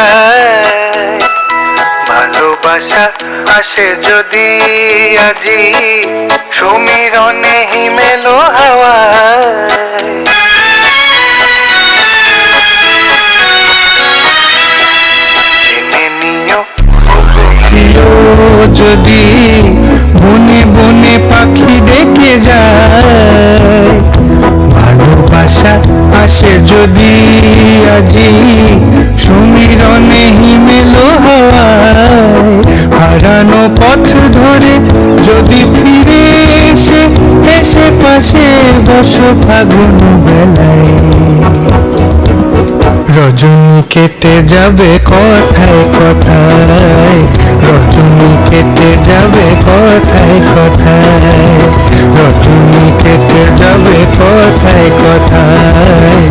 যায়। ভালোবাসা আসে যদি আজি সমীরণে হিমেলো হাওয়ায়। জেনে নিও যদি বনে বনে পাখি ডেকে যায়। ভালোবাসা আসে যদি আজি সমীরণে হিমেলো হাওয়ায়। হারানো পথ ধরে যদি ফিরে এসে এসে পাশে বসো ফাগুন বেলায়। রজনী কেটে যাবে কথায় কথায়, রজনী কেটে যাবে কথায় কথায়, রজনী কেটে যাবে কথায় কথায়।